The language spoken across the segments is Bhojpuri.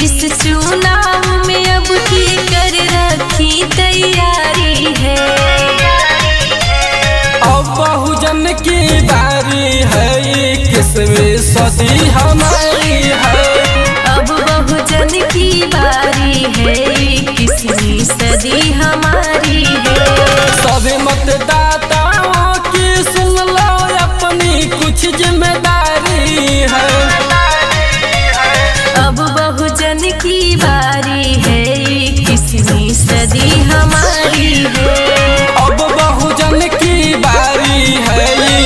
इस चुनाव में अब की कर रखी तैयारी है। अब बहुजन की बारी है, 21वीं सदी हमारी है। अब बहुजन की बारी है, 21वीं सदी हमारी है। सभी मतदाताओं की सुन लो अपनी कुछ जिम्मेदारी है। अब बहुजन की बारी है, 21वीं सदी हमारी है। अब बहुजन की बारी है,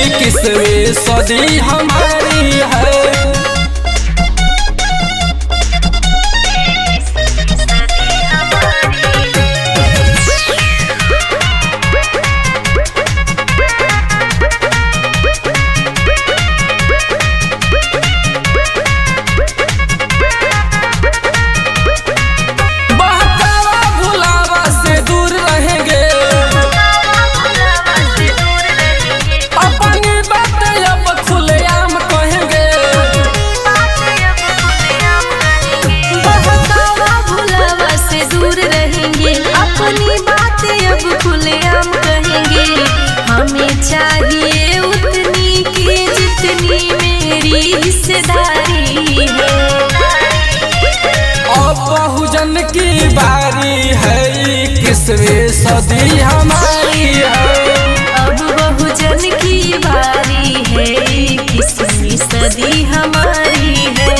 21वीं सदी हमारी है। अपनी बातें अब खुलेआम कहेंगे। हमें चाहिए उतनी की जितनी मेरी हिस्सेदारी है। अब बहुजन की बारी है, 21वीं सदी हमारी है। अब बहुजन की बारी है, 21वीं सदी हमारी है।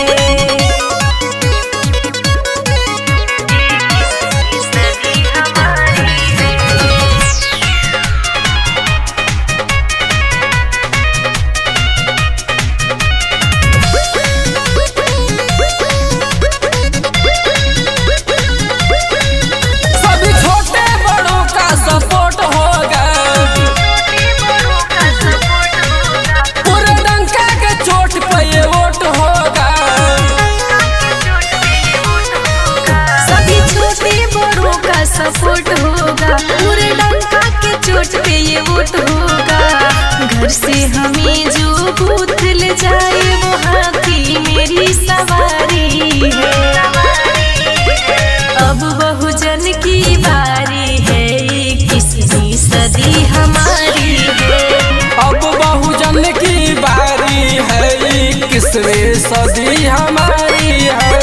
सपोर्ट होगा, पूरे डंका के चोट पे ये वोट होगा। घर से हमें जो बूथ ले जाए वहाँ की मेरी सवारी है। अब बहुजन की बारी है, 21वीं सदी हमारी है। अब बहुजन की बारी है, 21वीं सदी हमारी है।